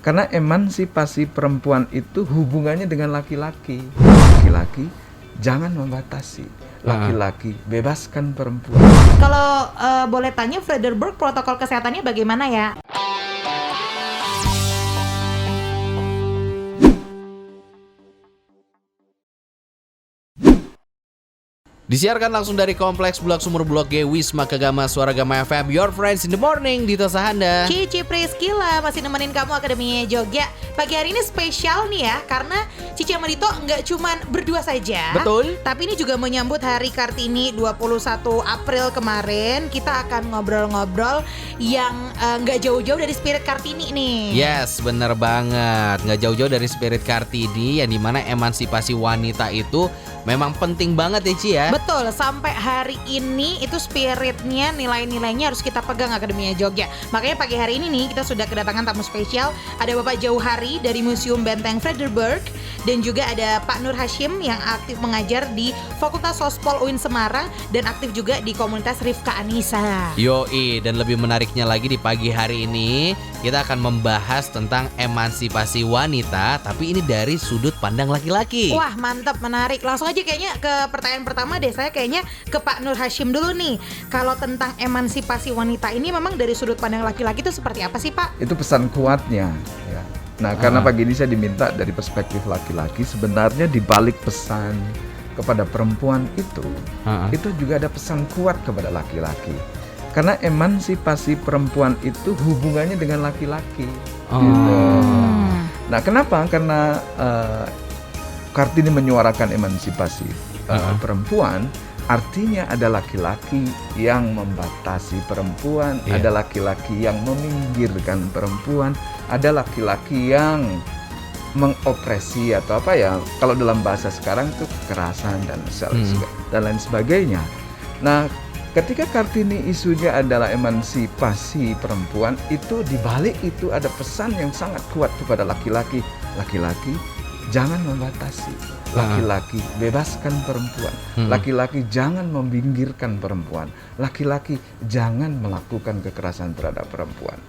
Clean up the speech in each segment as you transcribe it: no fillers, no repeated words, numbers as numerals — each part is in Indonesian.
Karena emansipasi perempuan itu hubungannya dengan laki-laki. Laki-laki jangan membatasi. Laki-laki bebaskan perempuan. Kalau boleh tanya, Frederberg protokol kesehatannya bagaimana ya? Disiarkan langsung dari Kompleks Bulak Sumur Blok G Wisma Kegama Suara Gama FM. Your friends in the morning, Dito Sahanda. Cici Priscila masih nemenin kamu Akademi Jogja. Pagi hari ini spesial nih ya, karena Cici sama Dito nggak cuman berdua saja. Betul. Tapi ini juga menyambut Hari Kartini 21 April kemarin. Kita akan ngobrol-ngobrol yang nggak jauh-jauh dari spirit Kartini nih. Yes, bener banget. Nggak jauh-jauh dari spirit Kartini, yang dimana emansipasi wanita itu memang penting banget ya Ci ya. Betul, sampai hari ini itu spiritnya, nilai-nilainya harus kita pegang Akademi Jogja. Makanya pagi hari ini nih kita sudah kedatangan tamu spesial. Ada Bapak Jauhari dari Museum Benteng Frederberg, dan juga ada Pak Nur Hashim yang aktif mengajar di Fakultas Sospol UIN Semarang dan aktif juga di komunitas Rifka Anissa. Yoi, dan lebih menariknya lagi di pagi hari ini kita akan membahas tentang emansipasi wanita, tapi ini dari sudut pandang laki-laki. Wah, mantap, menarik. Langsung aja kayaknya ke pertanyaan pertama deh. Saya kayaknya ke Pak Nur Hashim dulu nih. Kalau tentang emansipasi wanita ini memang dari sudut pandang laki-laki itu seperti apa sih Pak? Itu pesan kuatnya ya. Nah, karena pagi ini saya diminta dari perspektif laki-laki, sebenarnya di balik pesan kepada perempuan itu juga ada pesan kuat kepada laki-laki. Karena emansipasi perempuan itu hubungannya dengan laki-laki. Gitu. Nah, kenapa? Karena Kartini menyuarakan emansipasi perempuan, artinya ada laki-laki yang membatasi perempuan, ada laki-laki yang meminggirkan perempuan, ada laki-laki yang mengopresi atau apa ya, kalau dalam bahasa sekarang itu kekerasan dan lain sebagainya. Nah, ketika Kartini isunya adalah emansipasi perempuan, itu dibalik itu ada pesan yang sangat kuat kepada laki-laki. Laki-laki jangan membatasi. Laki-laki bebaskan perempuan. Laki-laki jangan meminggirkan perempuan. Laki-laki jangan melakukan kekerasan terhadap perempuan.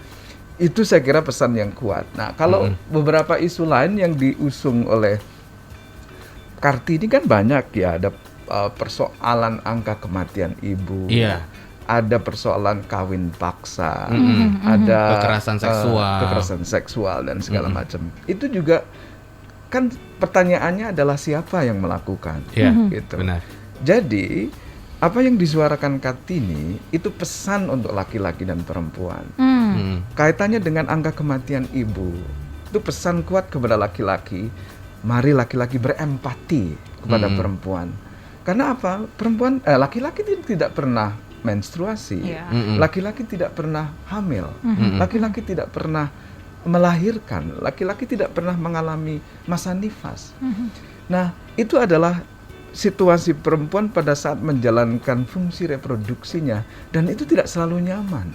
Itu saya kira pesan yang kuat. Nah, kalau beberapa isu lain yang diusung oleh Kartini kan banyak ya. Ada persoalan angka kematian ibu. Ada persoalan kawin paksa. Ada kekerasan seksual dan segala macam. Itu juga kan pertanyaannya adalah siapa yang melakukan, gitu. Benar. Jadi apa yang disuarakan Kartini itu pesan untuk laki-laki dan perempuan. Kaitannya dengan angka kematian ibu, itu pesan kuat kepada laki-laki. Mari laki-laki berempati kepada perempuan. Karena apa? Laki-laki tidak pernah menstruasi, laki-laki tidak pernah hamil, laki-laki tidak pernah melahirkan, laki-laki tidak pernah mengalami masa nifas. Nah, itu adalah situasi perempuan pada saat menjalankan fungsi reproduksinya, dan itu tidak selalu nyaman.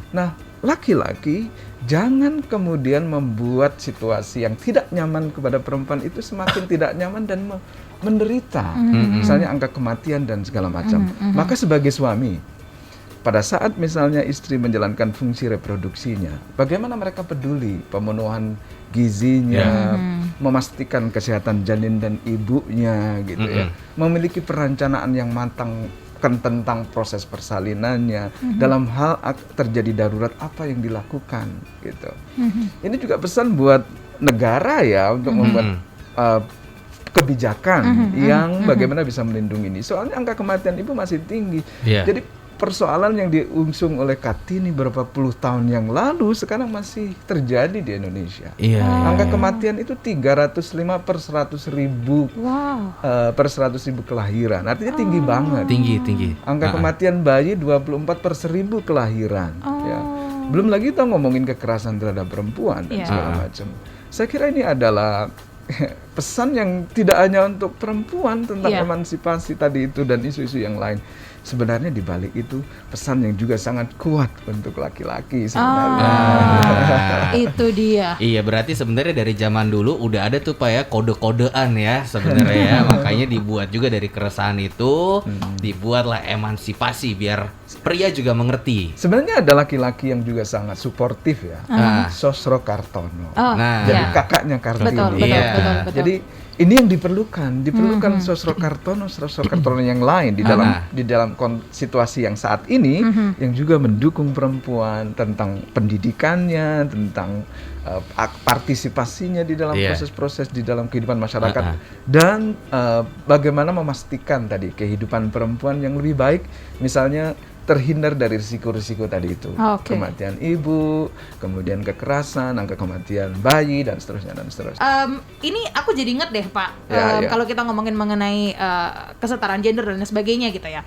Nah, laki-laki jangan kemudian membuat situasi yang tidak nyaman kepada perempuan itu semakin tidak nyaman dan menderita. Misalnya angka kematian dan segala macam. Maka sebagai suami, pada saat misalnya istri menjalankan fungsi reproduksinya, bagaimana mereka peduli pemenuhan gizinya, memastikan kesehatan janin dan ibunya, gitu ya, memiliki perencanaan yang matang tentang proses persalinannya, dalam hal terjadi darurat apa yang dilakukan, gitu. Ini juga pesan buat negara ya untuk membuat kebijakan yang bagaimana bisa melindungi ini. Soalnya angka kematian ibu masih tinggi. Jadi persoalan yang diusung oleh Kartini berapa puluh tahun yang lalu sekarang masih terjadi di Indonesia. Angka kematian itu 305 per 100 ribu per 100 ribu kelahiran. Artinya tinggi banget. Tinggi. Angka kematian bayi 24 per 1000 kelahiran. Ya. Belum lagi kita ngomongin kekerasan terhadap perempuan dan segala macam. Saya kira ini adalah pesan yang tidak hanya untuk perempuan tentang emansipasi tadi itu dan isu-isu yang lain. Sebenarnya di balik itu pesan yang juga sangat kuat untuk laki-laki sebenarnya. Itu dia. Iya, berarti sebenarnya dari zaman dulu udah ada tuh Pak ya kode-kodean ya sebenarnya ya. Makanya dibuat juga dari keresahan itu dibuatlah emansipasi biar pria juga mengerti. Sebenarnya ada laki-laki yang juga sangat suportif ya. Sosro Kartono. Jadi kakaknya Kartini. Betul. Jadi ini yang diperlukan Sosro Kartono yang lain di dalam situasi yang saat ini yang juga mendukung perempuan tentang pendidikannya, tentang partisipasinya di dalam proses-proses di dalam kehidupan masyarakat dan bagaimana memastikan tadi kehidupan perempuan yang lebih baik, misalnya terhindar dari risiko-risiko tadi itu, kematian ibu, kemudian kekerasan, angka kematian bayi dan seterusnya. Ini aku jadi inget deh Pak, kalau kita ngomongin mengenai kesetaraan gender dan sebagainya gitu ya.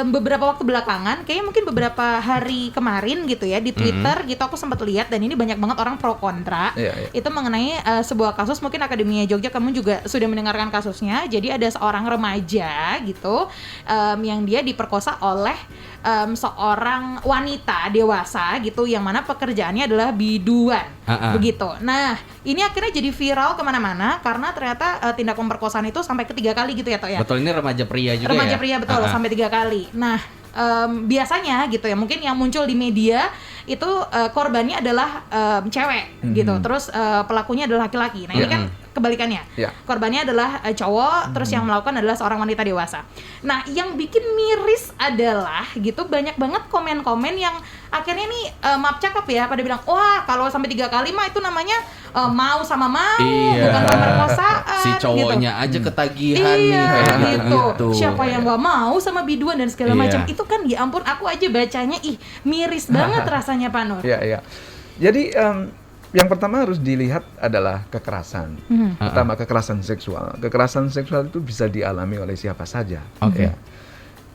Beberapa waktu belakangan, kayaknya mungkin beberapa hari kemarin gitu ya di Twitter gitu aku sempat lihat dan ini banyak banget orang pro kontra. Itu mengenai sebuah kasus, mungkin Akademia Jogja kamu juga sudah mendengarkan kasusnya. Jadi ada seorang remaja gitu yang dia diperkosa oleh seorang wanita dewasa gitu yang mana pekerjaannya adalah biduan begitu. Nah ini akhirnya jadi viral kemana-mana karena ternyata tindak pemerkosaan itu sampai ke 3 kali gitu ya Toh ya. Betul, ini remaja pria juga remaja pria betul sampai 3 kali. Nah biasanya gitu ya mungkin yang muncul di media itu korbannya adalah cewek gitu, terus pelakunya adalah laki-laki. Nah ini kan kebalikannya, korbannya adalah cowok, terus yang melakukan adalah seorang wanita dewasa. Nah yang bikin miris adalah gitu banyak banget komen-komen yang akhirnya nih maaf cakap ya pada bilang wah kalau sampai 3 kali mah itu namanya mau sama mau, bukan pemerkosaan. Si cowoknya gitu aja ketagihan nih gitu. Siapa yang nggak mau sama biduan dan segala macam itu kan ya ampun, aku aja bacanya miris banget rasanya Pak Nur. Iya. Jadi yang pertama harus dilihat adalah kekerasan. Pertama kekerasan seksual. Kekerasan seksual itu bisa dialami oleh siapa saja.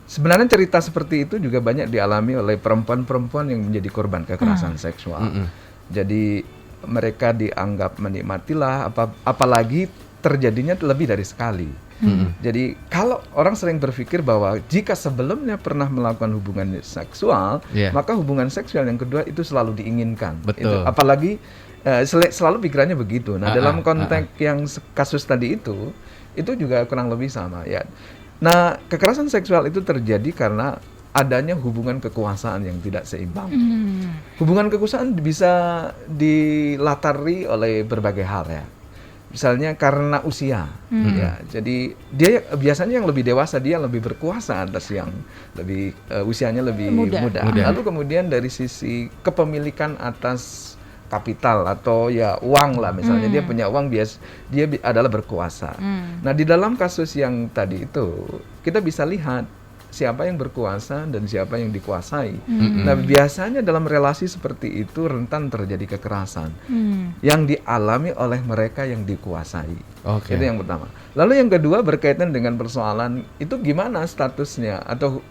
Sebenarnya cerita seperti itu juga banyak dialami oleh perempuan-perempuan yang menjadi korban kekerasan seksual. Jadi mereka dianggap menikmatilah, apalagi terjadinya lebih dari sekali. Jadi kalau orang sering berpikir bahwa jika sebelumnya pernah melakukan hubungan seksual, maka hubungan seksual yang kedua itu selalu diinginkan. Betul. Apalagi selalu pikirannya begitu. Nah dalam konteks yang kasus tadi itu juga kurang lebih sama ya. Nah kekerasan seksual itu terjadi karena adanya hubungan kekuasaan yang tidak seimbang. Hubungan kekuasaan bisa dilatari oleh berbagai hal ya. Misalnya karena usia, ya. Jadi dia biasanya yang lebih dewasa, dia lebih berkuasa atas yang lebih usianya lebih muda. Lalu kemudian dari sisi kepemilikan atas kapital atau ya uang lah, misalnya dia punya uang, dia adalah berkuasa. Nah di dalam kasus yang tadi itu kita bisa lihat siapa yang berkuasa dan siapa yang dikuasai. Nah biasanya dalam relasi seperti itu rentan terjadi kekerasan yang dialami oleh mereka yang dikuasai. Itu yang pertama. Lalu yang kedua berkaitan dengan persoalan itu gimana statusnya atau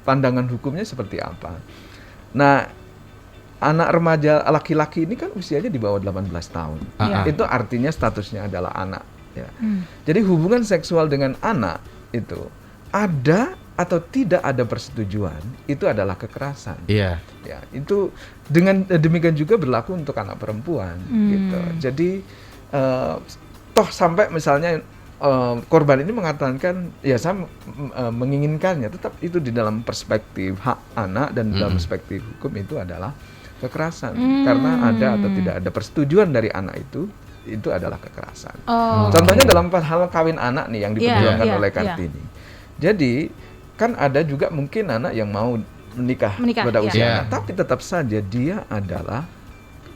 pandangan hukumnya seperti apa. Nah anak remaja laki-laki ini kan usianya di bawah 18 tahun. Itu artinya statusnya adalah anak ya. Jadi hubungan seksual dengan anak itu ada atau tidak ada persetujuan itu adalah kekerasan. Ya, itu dengan demikian juga berlaku untuk anak perempuan gitu. Jadi toh sampai misalnya korban ini mengatakan ya saya menginginkannya, tetap itu di dalam perspektif hak anak dan dalam perspektif hukum itu adalah kekerasan karena ada atau tidak ada persetujuan dari anak itu adalah kekerasan. Contohnya dalam hal kawin anak nih yang diperjuangkan oleh Kartini. Jadi kan ada juga mungkin anak yang mau menikah pada usia anak, tapi tetap saja dia adalah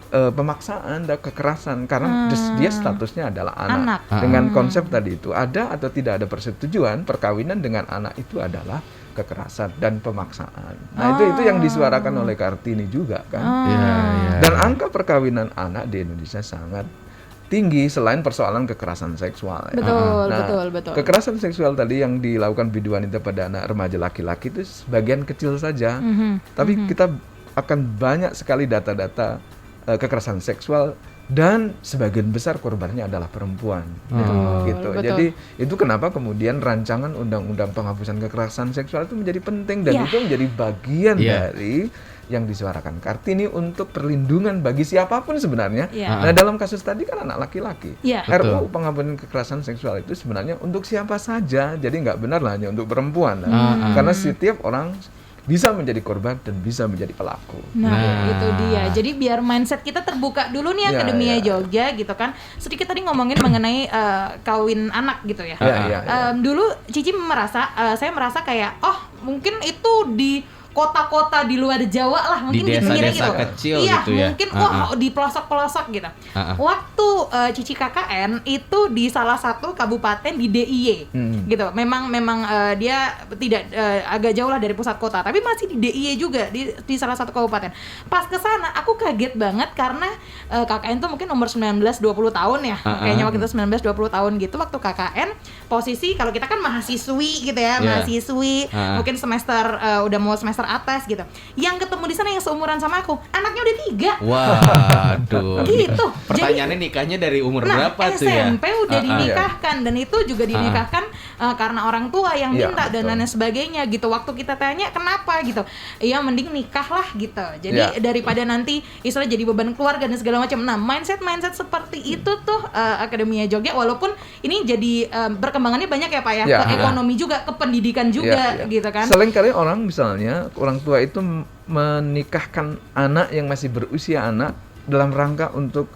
pemaksaan dan kekerasan karena dia statusnya adalah anak. Dengan konsep tadi itu ada atau tidak ada persetujuan perkawinan dengan anak itu adalah kekerasan dan pemaksaan. Nah itu yang disuarakan oleh Kartini juga kan. Dan angka perkawinan anak di Indonesia sangat tinggi selain persoalan kekerasan seksual. Betul. Kekerasan seksual tadi yang dilakukan biduan itu pada anak remaja laki-laki itu sebagian kecil saja. Tapi kita akan banyak sekali data-data kekerasan seksual dan sebagian besar korbannya adalah perempuan. Gitu. Betul. Jadi itu kenapa kemudian rancangan undang-undang penghapusan kekerasan seksual itu menjadi penting dan itu menjadi bagian dari yang disuarakan Kartini untuk perlindungan bagi siapapun sebenarnya. Nah, dalam kasus tadi kan anak laki-laki. RUU penghapusan kekerasan seksual itu sebenarnya untuk siapa saja. Jadi nggak benar lah hanya untuk perempuan. Karena setiap orang bisa menjadi korban dan bisa menjadi pelaku. Nah, itu dia. Jadi biar mindset kita terbuka dulu nih Akademia Jogja gitu kan. Sedikit tadi ngomongin mengenai kawin anak gitu ya. Dulu Cici saya merasa kayak mungkin itu di kota-kota di luar Jawa lah, mungkin di dikira desa-desa gitu. kecil Iya, gitu ya. mungkin di pelosok-pelosok gitu. Waktu Cici KKN itu di salah satu kabupaten di DIY gitu. Memang dia tidak agak jauh lah dari pusat kota, tapi masih di DIY juga di salah satu kabupaten. Pas ke sana aku kaget banget karena KKN tuh mungkin umur 19-20 tahun ya. Kayaknya waktu itu 19-20 tahun gitu waktu KKN. Posisi kalau kita kan mahasiswi gitu ya, mahasiswi mungkin semester udah mau semester atas gitu. Yang ketemu di sana yang seumuran sama aku, anaknya udah 3. Waduh. Gitu. Pertanyaannya nikahnya dari umur berapa tuh ya? SMP udah dinikahkan dan itu juga dinikahkan karena orang tua yang minta dan lain sebagainya gitu. Waktu kita tanya kenapa gitu, ya mending nikah lah gitu. Jadi daripada nanti istilah jadi beban keluarga dan segala macam. Nah, mindset seperti itu tuh Akademia Jogja, walaupun ini jadi perkembangannya banyak ya Pak ya, ke ekonomi juga, ke pendidikan juga gitu kan. Seringkali orang tua itu menikahkan anak yang masih berusia anak dalam rangka untuk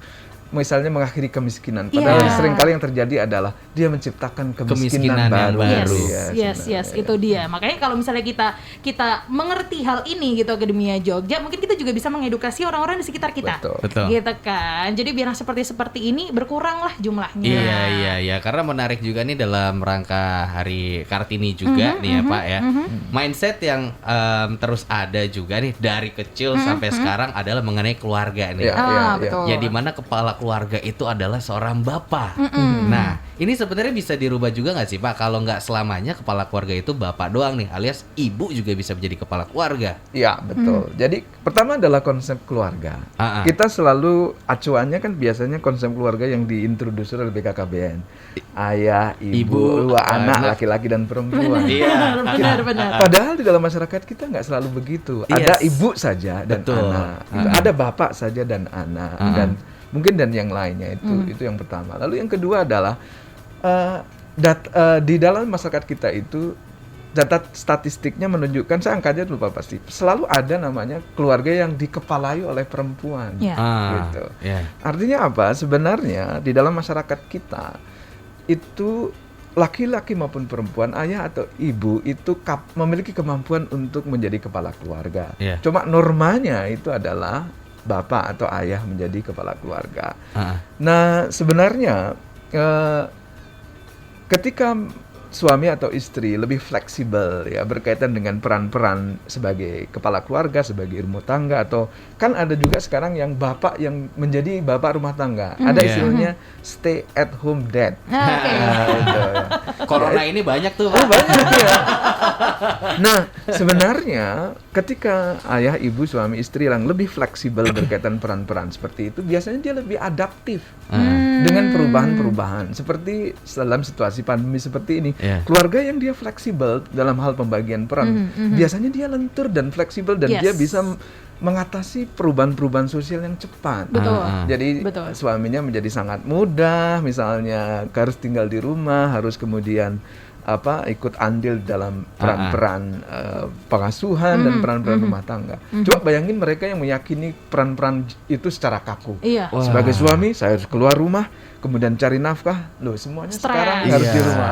misalnya mengakhiri kemiskinan. Padahal seringkali yang terjadi adalah dia menciptakan kemiskinan baru. Yes, itu dia. Makanya kalau misalnya kita mengerti hal ini gitu Akademia Jogja, mungkin kita juga bisa mengedukasi orang-orang di sekitar kita. Betul. Gitu kan. Jadi biar seperti ini berkurang lah jumlahnya. Iya. Karena menarik juga nih dalam rangka Hari Kartini juga nih ya Pak ya. Mindset yang terus ada juga nih dari kecil sampai sekarang adalah mengenai keluarga nih. Betul. Ya di mana kepala keluarga itu adalah seorang bapak. Nah, ini sebenarnya bisa dirubah juga nggak sih Pak? Kalau nggak selamanya kepala keluarga itu bapak doang nih, alias ibu juga bisa menjadi kepala keluarga. Iya, betul. Jadi pertama adalah konsep keluarga. Kita selalu acuannya kan biasanya konsep keluarga yang diintroduksi oleh BKKBN. Ayah, ibu, dua anak, laki-laki dan perempuan. Benar. Padahal di dalam masyarakat kita nggak selalu begitu. Ada ibu saja dan anak. Ada bapak saja dan anak dan mungkin dan yang lainnya itu yang pertama. Lalu yang kedua adalah di dalam masyarakat kita itu data statistiknya menunjukkan, saya angkanya lupa pasti, selalu ada namanya keluarga yang dikepalai oleh perempuan. Gitu. Artinya apa? Sebenarnya di dalam masyarakat kita itu laki-laki maupun perempuan, ayah atau ibu itu memiliki kemampuan untuk menjadi kepala keluarga. Cuma normanya itu adalah bapak atau ayah menjadi kepala keluarga. Nah, sebenarnya ketika suami atau istri lebih fleksibel ya berkaitan dengan peran-peran sebagai kepala keluarga, sebagai rumah tangga, atau kan ada juga sekarang yang bapak yang menjadi bapak rumah tangga. Ada istilahnya stay at home dad. Itu, ya. Corona ini banyak tuh Pak. Banyak ya. Nah, sebenarnya ketika ayah, ibu, suami, istri yang lebih fleksibel berkaitan peran-peran seperti itu, biasanya dia lebih adaptif dengan perubahan-perubahan. Seperti dalam situasi pandemi seperti ini, keluarga yang dia fleksibel dalam hal pembagian peran, biasanya dia lentur dan fleksibel dan dia bisa mengatasi perubahan-perubahan sosial yang cepat. Jadi suaminya menjadi sangat mudah, misalnya harus tinggal di rumah, harus kemudian ikut andil dalam peran-peran pengasuhan dan peran-peran rumah tangga. Coba bayangin mereka yang meyakini peran-peran itu secara kaku. Sebagai suami, saya harus keluar rumah, kemudian cari nafkah, semuanya sekarang harus di rumah.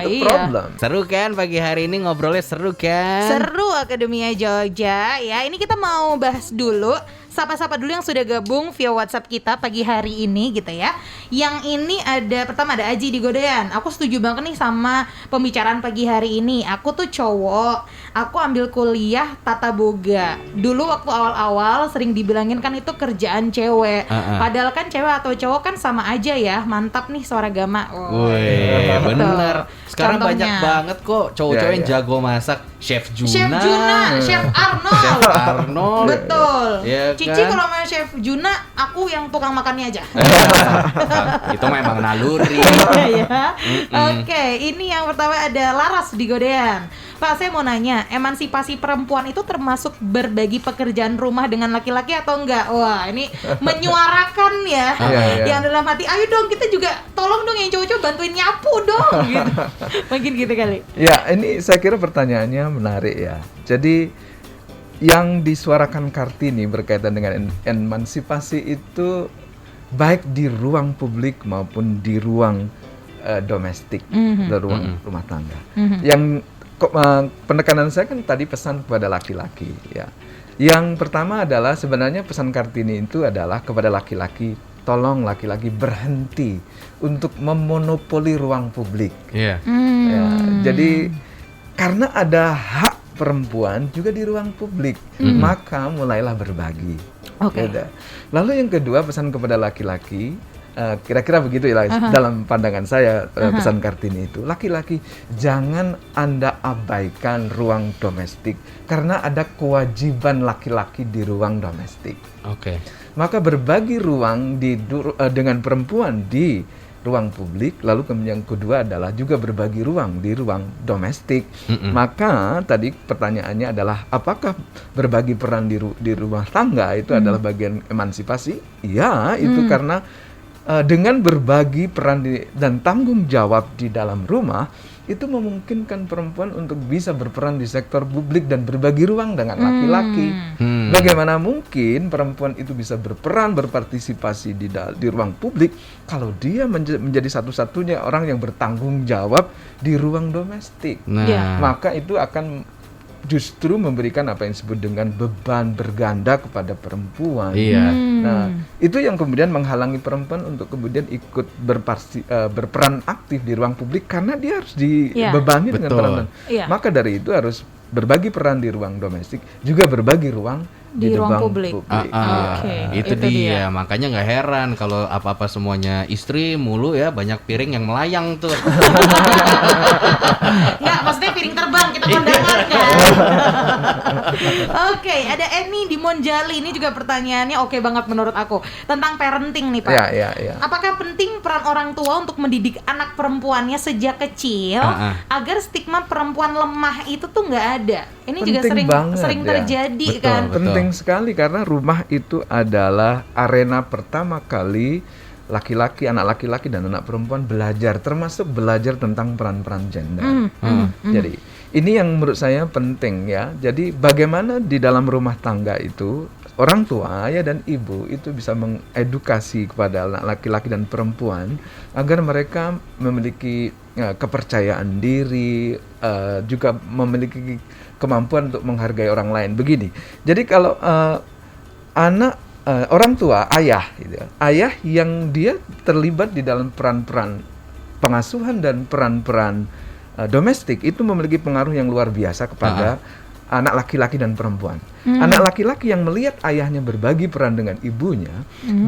Itu problem. Seru kan pagi hari ini ngobrolnya, seru kan? Seru Akademia Jogja ya. Ini kita mau bahas dulu, sapa-sapa dulu yang sudah gabung via WhatsApp kita pagi hari ini gitu ya. Yang ini pertama ada Aji di Godean. Aku setuju banget nih sama pembicaraan pagi hari ini. Aku tuh cowok, aku ambil kuliah tata boga. Dulu waktu awal-awal sering dibilangin kan itu kerjaan cewek. Padahal kan cewek atau cowok kan sama aja ya. Mantap nih suara gama. Bener. Sekarang banyak banget kok cowok-cowok yang jago masak. Chef Juna, Chef Arnold. Betul. Cici Cici kalau sama Chef Juna, aku yang tukang makannya aja. Itu memang naluri. Ya. Oke, ini yang pertama ada Laras di Godean. Pak, saya mau nanya, emansipasi perempuan itu termasuk berbagi pekerjaan rumah dengan laki-laki atau enggak? Wah, ini menyuarakan ya. Yang dalam hati, ayo dong kita juga tolong dong yang cowok-cowok bantuin nyapu dong gitu. Mungkin gitu kali. Ya, ini saya kira pertanyaannya menarik ya. Jadi yang disuarakan Kartini berkaitan dengan emansipasi itu baik di ruang publik maupun di ruang domestik, di ruang rumah tangga. Yang penekanan saya kan tadi pesan kepada laki-laki ya. Yang pertama adalah sebenarnya pesan Kartini itu adalah kepada laki-laki, tolong laki-laki berhenti untuk memonopoli ruang publik. Ya, jadi karena ada hak perempuan juga di ruang publik, maka mulailah berbagi. Lalu yang kedua pesan kepada laki-laki, kira-kira begitu ya dalam pandangan saya pesan Kartini itu, laki-laki jangan Anda abaikan ruang domestik karena ada kewajiban laki-laki di ruang domestik. Maka berbagi ruang dengan perempuan di ruang publik, lalu kemudian yang kedua adalah juga berbagi ruang di ruang domestik. Maka tadi pertanyaannya adalah apakah berbagi peran di rumah tangga itu adalah bagian emansipasi? Ya, itu karena dengan berbagi peran dan tanggung jawab di dalam rumah itu memungkinkan perempuan untuk bisa berperan di sektor publik dan berbagi ruang dengan laki-laki. Bagaimana mungkin perempuan itu bisa berperan, berpartisipasi di ruang publik kalau dia menjadi satu-satunya orang yang bertanggung jawab di ruang domestik? Maka itu akan justru memberikan apa yang disebut dengan beban berganda kepada perempuan. Nah, itu yang kemudian menghalangi perempuan untuk kemudian ikut berperan aktif di ruang publik karena dia harus dibebani dengan peran. Maka dari itu harus berbagi peran di ruang domestik, juga berbagi ruang di ruang publik. Itu dia. Makanya nggak heran kalau apa-apa semuanya istri mulu ya, banyak piring yang melayang tuh. Nggak, maksudnya piring terbang kita kondangan kan. Ada Eni di Monjali, ini juga pertanyaannya oke banget menurut aku tentang parenting nih Pak. Apakah penting peran orang tua untuk mendidik anak perempuannya sejak kecil agar stigma perempuan lemah itu tuh nggak ada? Ini penting juga sering terjadi kan. Penting sekali karena rumah itu adalah arena pertama kali anak laki-laki dan anak perempuan belajar, termasuk belajar tentang peran-peran gender. Jadi ini yang menurut saya penting ya. Jadi bagaimana di dalam rumah tangga itu orang tua, ayah dan ibu itu bisa mengedukasi kepada anak laki-laki dan perempuan agar mereka memiliki kepercayaan diri, juga memiliki kemampuan untuk menghargai orang lain. Begini, jadi kalau orang tua, ayah yang dia terlibat di dalam peran-peran pengasuhan dan peran-peran domestik itu memiliki pengaruh yang luar biasa kepada anak laki-laki dan perempuan. Anak laki-laki yang melihat ayahnya berbagi peran dengan ibunya,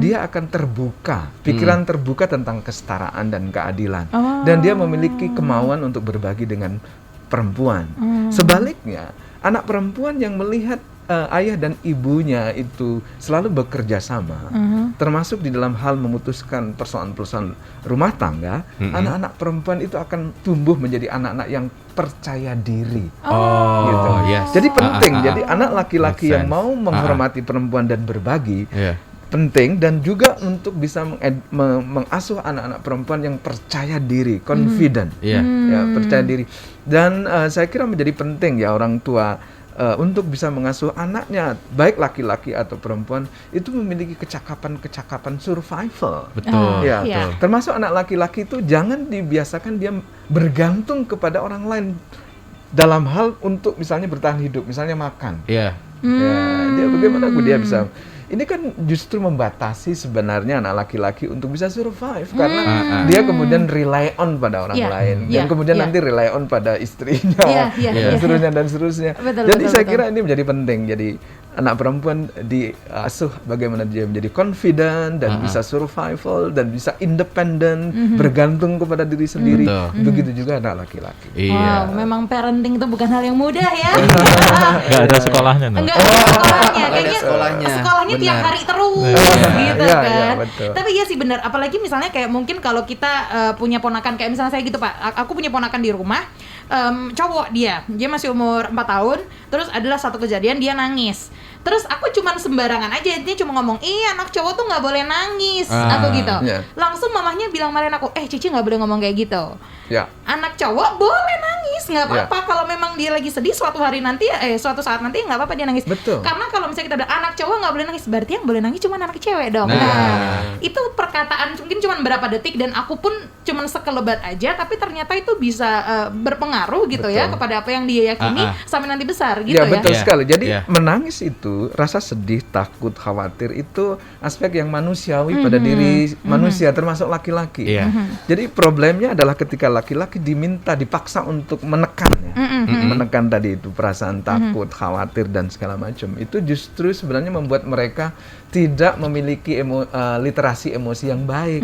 dia akan terbuka, pikiran terbuka tentang kesetaraan dan keadilan, dan dia memiliki kemauan untuk berbagi dengan perempuan. Sebaliknya, anak perempuan yang melihat ayah dan ibunya itu selalu bekerja sama, termasuk di dalam hal memutuskan persoalan-persoalan rumah tangga, anak-anak perempuan itu akan tumbuh menjadi anak-anak yang percaya diri. Gitu. Jadi penting, jadi anak laki-laki yang mau menghormati perempuan dan berbagi, penting, dan juga untuk bisa mengasuh anak-anak perempuan yang percaya diri, confident, percaya diri. Dan saya kira menjadi penting ya orang tua untuk bisa mengasuh anaknya, baik laki-laki atau perempuan, itu memiliki kecakapan survival. Betul. Termasuk anak laki-laki itu jangan dibiasakan dia bergantung kepada orang lain dalam hal untuk misalnya bertahan hidup, misalnya makan. Dia bagaimana dia bisa? Ini kan justru membatasi sebenarnya anak laki-laki untuk bisa survive karena dia kemudian rely on pada orang lain dan kemudian nanti rely on pada istrinya dan seterusnya. Jadi saya kira ini menjadi penting. Jadi anak perempuan diasuh bagaimana dia menjadi confident dan bisa survival dan bisa independen, bergantung kepada diri sendiri. Begitu juga anak laki-laki. Wow, memang parenting itu bukan hal yang mudah ya. Nggak ada sekolahnya. Enggak ada sekolahnya. Kayaknya sekolahnya tiap hari terus gitu Iya, kan. iya, betul. Tapi iya sih benar. Apalagi misalnya kayak mungkin kalau kita punya ponakan kayak misalnya saya gitu Pak. Aku punya ponakan di rumah. Cowok dia masih umur 4 tahun. Terus adalah satu kejadian dia nangis. Terus aku cuman sembarangan aja, intinya cuma ngomong, anak cowok tuh nggak boleh nangis, aku gitu. Langsung mamahnya bilang marahin aku, Cici nggak boleh ngomong kayak gitu. Anak cowok boleh nangis, nggak apa-apa kalau memang dia lagi sedih suatu saat nanti nggak apa-apa dia nangis. Betul. Karena kalau misalnya kita bilang anak cowok nggak boleh nangis, berarti yang boleh nangis cuma anak cewek dong. Nah, itu perkataan mungkin cuma berapa detik dan aku pun cuma sekelebat aja, tapi ternyata itu bisa berpengaruh gitu ya kepada apa yang dia yakini sampai nanti besar gitu ya. Betul sekali. Jadi menangis itu rasa sedih, takut, khawatir itu aspek yang manusiawi pada diri manusia termasuk laki-laki. Jadi problemnya adalah ketika laki-laki dipaksa untuk menekan menekan tadi itu perasaan takut, khawatir dan segala macam. Itu justru sebenarnya membuat mereka tidak memiliki literasi emosi yang baik.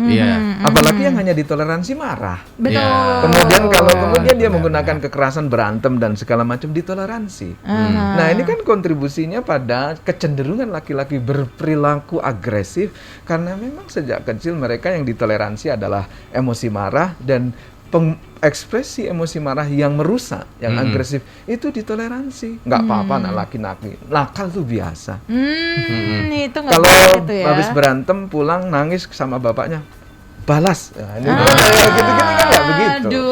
Apalagi yang hanya ditoleransi marah. Betul. Kemudian kalau dia menggunakan kekerasan, berantem dan segala macam ditoleransi. Nah, ini kan kontribusinya pada kecenderungan laki-laki berperilaku agresif karena memang sejak kecil mereka yang ditoleransi adalah emosi marah dan ekspresi emosi marah yang merusak, yang agresif itu ditoleransi. Nggak apa-apa anak laki-laki, nakal tuh biasa. Itu nggak kalau gitu ya. habis berantem pulang nangis sama bapaknya, balas. Nah, ini gitu-gitu kan nggak begitu.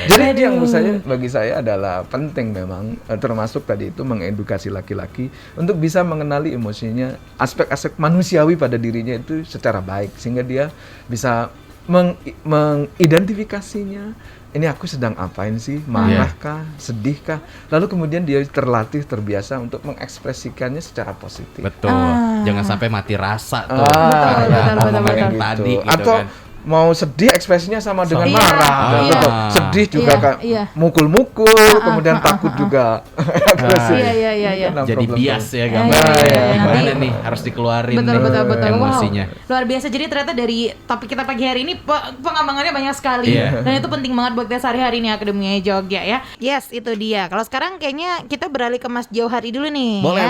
Jadi itu yang bagi saya adalah penting memang, termasuk tadi itu mengedukasi laki-laki untuk bisa mengenali emosinya, aspek-aspek manusiawi pada dirinya itu secara baik sehingga dia bisa mengidentifikasinya. Ini aku sedang apain sih? Marahkah? Sedihkah? Lalu kemudian dia terlatih, terbiasa untuk mengekspresikannya secara positif. Betul. Jangan sampai mati rasa tuh. Betul. Tadi gitu atau kan. mau sedih ekspresinya sama dengan marah. Sedih juga mukul-mukul, kemudian takut juga. Jadi bias ya gambarnya. Gimana nih harus dikeluarin betul. emosinya. Wow, luar biasa. Jadi ternyata dari topik kita pagi hari ini pengembangannya banyak sekali. Dan itu penting banget buat kita sehari-hari nih Akademi Jogja ya. Yes, itu dia. Kalau sekarang kayaknya kita beralih ke Mas Jauhari dulu nih. Boleh.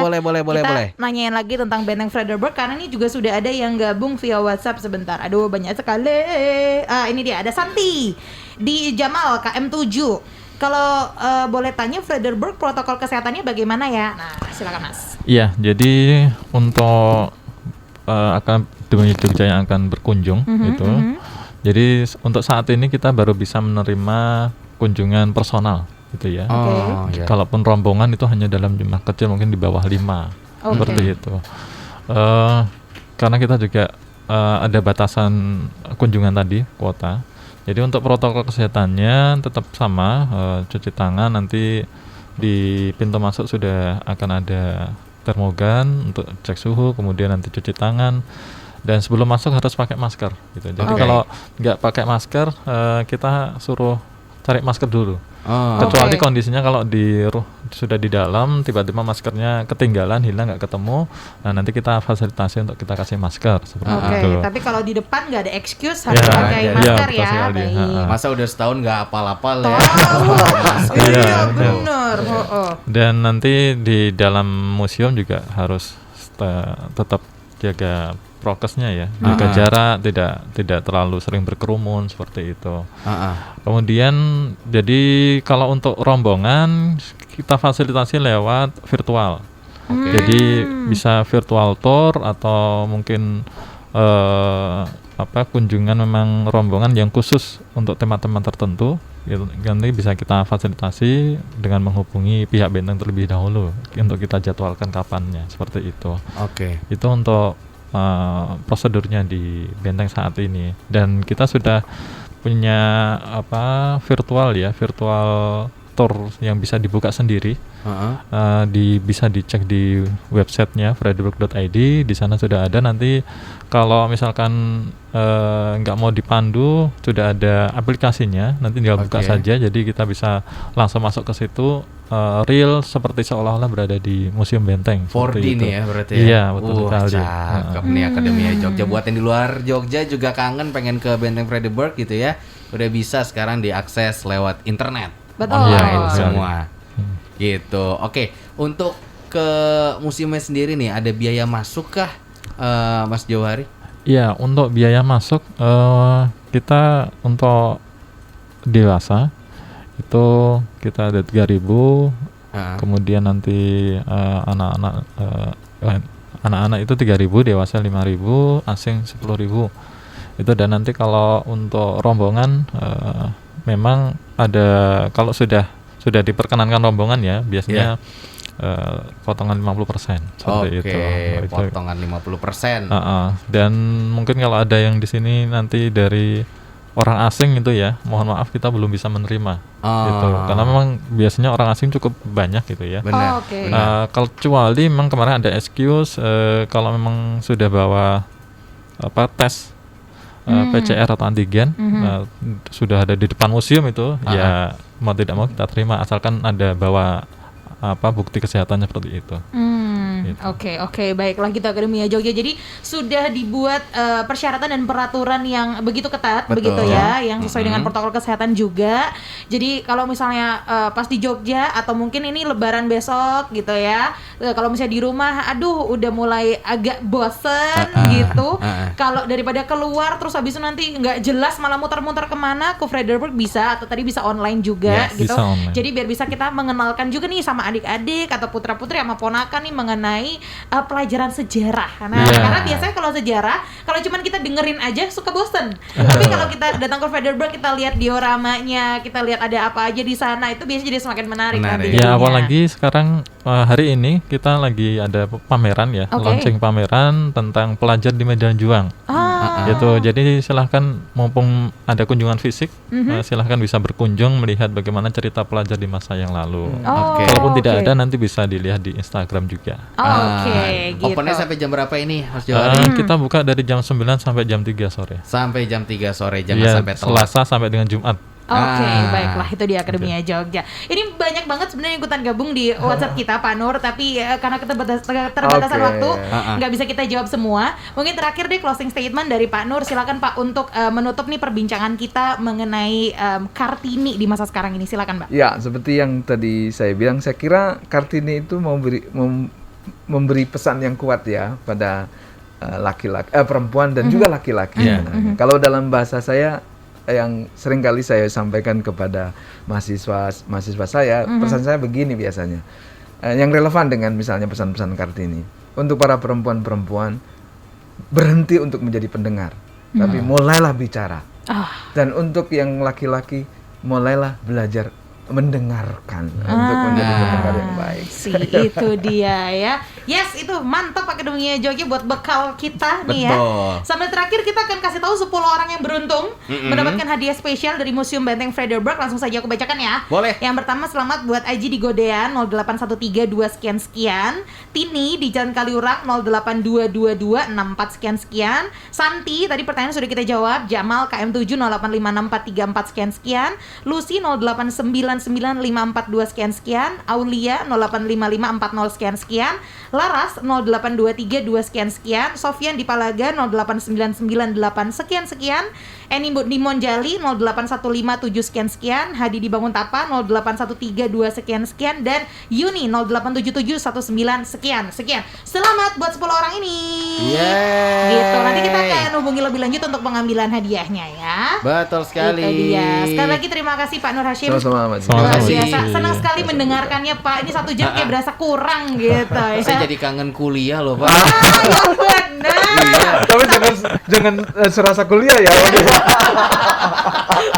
Kita nanyain lagi tentang Benteng Frederberg karena ini juga sudah ada yang gabung via WhatsApp sebentar. Aduh, banyak sekali. Ini dia ada Santi di Jamal KM7. Kalau boleh tanya Frederberg protokol kesehatannya bagaimana ya? Nah, silakan Mas. Iya, jadi untuk Akademi Jogja yang akan berkunjung jadi untuk saat ini kita baru bisa menerima kunjungan personal gitu ya. Kalaupun rombongan itu hanya dalam jumlah kecil, mungkin di bawah 5 seperti itu. Karena kita juga ada batasan kunjungan tadi, kuota. Jadi untuk protokol kesehatannya tetap sama, cuci tangan, nanti di pintu masuk sudah akan ada termogan untuk cek suhu, kemudian nanti cuci tangan, dan sebelum masuk harus pakai masker gitu. Jadi kalau nggak pakai masker, kita suruh cari masker dulu. Kecuali kondisinya kalau sudah di dalam tiba-tiba maskernya ketinggalan, hilang, nggak ketemu, nah nanti kita fasilitasi untuk kita kasih masker seperti itu. Tapi kalau di depan nggak ada excuse harus pakai masker ya. Masa udah setahun nggak apal-apal ya. Benar. Dan nanti di dalam museum juga harus tetap jaga prokesnya ya, jaga jarak, tidak terlalu sering berkerumun seperti itu. Kemudian jadi kalau untuk rombongan kita fasilitasi lewat virtual. Jadi bisa virtual tour atau mungkin kunjungan memang rombongan yang khusus untuk tema-tema tertentu. Nanti bisa kita fasilitasi dengan menghubungi pihak Benteng terlebih dahulu untuk kita jadwalkan kapannya seperti itu. Itu untuk prosedurnya di Benteng saat ini, dan kita sudah punya virtual tour yang bisa dibuka sendiri. Bisa dicek di websitenya frederickburg.id. Di sana sudah ada. Nanti kalau misalkan nggak mau dipandu, sudah ada aplikasinya. Nanti tinggal buka saja. Jadi kita bisa langsung masuk ke situ. Real seperti seolah-olah berada di Museum Benteng. 4D nih ya berarti ya? Iya, betul sekali. Cakep nih Akademia Jogja. Buat yang di luar Jogja juga kangen pengen ke Benteng Fredericksburg gitu ya, udah bisa sekarang diakses lewat internet. Betul. Online semua. Gitu. Oke, untuk ke museumnya sendiri nih ada biaya masuk kah, Mas Jauhari? Iya, untuk biaya masuk kita untuk dewasa itu kita ada 3.000, kemudian nanti anak-anak itu 3.000, dewasa 5.000, asing 10.000 itu. Dan nanti kalau untuk rombongan memang ada, kalau sudah diperkenankan rombongan ya biasanya potongan 50% seperti itu. Potongan 50%. Dan mungkin kalau ada yang di sini nanti dari orang asing itu ya, mohon maaf kita belum bisa menerima gitu, karena memang biasanya orang asing cukup banyak gitu ya. Benar. Kecuali memang kemarin ada excuse kalau memang sudah bawa tes PCR atau antigen, sudah ada di depan museum itu, ya mau tidak mau kita terima asalkan ada bawa bukti kesehatannya seperti itu. Oke, baiklah gitu Akademia Jogja. Jadi sudah dibuat persyaratan dan peraturan yang begitu ketat. Betul. Begitu ya, yang sesuai dengan protokol kesehatan juga. Jadi kalau misalnya pas di Jogja atau mungkin ini Lebaran besok gitu ya, kalau misalnya di rumah, aduh udah mulai agak bosen gitu. Kalau daripada keluar terus habis itu nanti nggak jelas malah muter-muter kemana, ke Fredericksburg bisa, atau tadi bisa online juga gitu. Jadi biar bisa kita mengenalkan juga nih sama adik-adik atau putra-putri sama ponakan nih mengenai pelajaran sejarah. Nah, karena biasanya kalau sejarah, kalau cuman kita dengerin aja suka bosen. Tapi kalau kita datang ke Fredericksburg, kita lihat dioramanya, kita lihat ada apa aja di sana, itu biasanya jadi semakin menarik. Ya, apalagi sekarang hari ini kita lagi ada pameran ya, launching pameran tentang pelajar di medan juang. Gitu. Jadi silahkan, mumpung ada kunjungan fisik, silahkan bisa berkunjung melihat bagaimana cerita pelajar di masa yang lalu. Walaupun tidak ada, nanti bisa dilihat di Instagram juga. Gitu. Opennya sampai jam berapa ini, Mas Jauhari? Kita buka dari jam 9 sampai jam 3 sore. Sampai jam 3 sore, jangan sampai telat. Selasa sampai dengan Jumat. Baiklah, itu di Akademia Jogja. Ini banyak banget sebenarnya ikutan gabung di WhatsApp kita, Pak Nur, tapi karena keterbatasan waktu, nggak bisa kita jawab semua. Mungkin terakhir deh closing statement dari Pak Nur, silakan Pak untuk menutup nih perbincangan kita mengenai Kartini di masa sekarang ini. Silakan, Pak. Ya, seperti yang tadi saya bilang, saya kira Kartini itu memberi pesan yang kuat ya pada laki-laki, perempuan dan juga laki-laki. Kalau dalam bahasa saya yang sering kali saya sampaikan kepada mahasiswa saya, pesan saya begini biasanya, yang relevan dengan misalnya pesan-pesan Kartini. Untuk para perempuan-perempuan, berhenti untuk menjadi pendengar, tapi mulailah bicara. Dan untuk yang laki-laki, mulailah belajar mendengarkan untuk menjadi pendengar yang baik. Itu dia ya. Yes, itu mantap Akademia Jogja buat bekal kita nih ya. Sampai terakhir kita akan kasih tahu 10 orang yang beruntung mendapatkan hadiah spesial dari Museum Benteng Fredericksburg. Langsung saja aku bacakan ya. Boleh. Yang pertama, selamat buat Aji di Godean 08132 sekian-sekian, Tini di Jalan Kaliurang 0822264 sekian-sekian, Santi tadi pertanyaan sudah kita jawab, Jamal KM7 0856434 sekian-sekian, Lucy 0899542 sekian-sekian, Aulia 0855540 sekian-sekian, Laras 08232 sekian-sekian, Sofyan di Palaga 08998 sekian-sekian, Eni di Monjali 08157 sekian-sekian, Hadi di Banguntapa 08132 sekian-sekian, dan Yuni 08771 sekian-sekian. Selamat buat 10 orang ini. Gitu. Nanti kita akan hubungi lebih lanjut untuk pengambilan hadiahnya ya. Betul sekali. Itu dia. Sekali lagi terima kasih Pak Nur Hashim. Sama-sama, Mas. Luar biasa. Senang sekali mendengarkannya Pak. Ini 1 jam kayak berasa kurang gitu ya. Saya jadi kangen kuliah loh Pak. Yang benar. Iya. Tapi jangan serasa kuliah ya.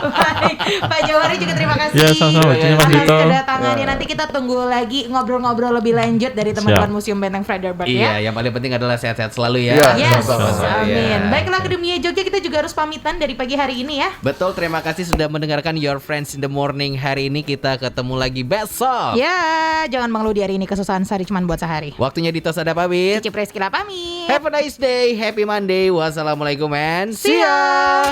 Baik, Pak Jauhari juga terima kasih. Ya, sama-sama. Atas Dito. kedatangannya. Nanti kita tunggu lagi ngobrol-ngobrol lebih lanjut dari teman-teman Museum Benteng Fredericksburg ya. Iya, yang paling penting adalah sehat-sehat selalu ya. Iya. Yes, Sama-sama. amin. Baiklah Akademia Jogja kita juga harus pamitan dari pagi hari ini ya. Betul, terima kasih sudah mendengarkan Your Friends in the Morning hari ini. Kita ketemu lagi besok. Ya, jangan mengeluh di hari ini, kesusahan sehari cuma buat sehari. Waktunya Dito Sada pamit. Cici Preskila pamit. Have a nice day, happy Monday. Wassalamualaikum and see ya.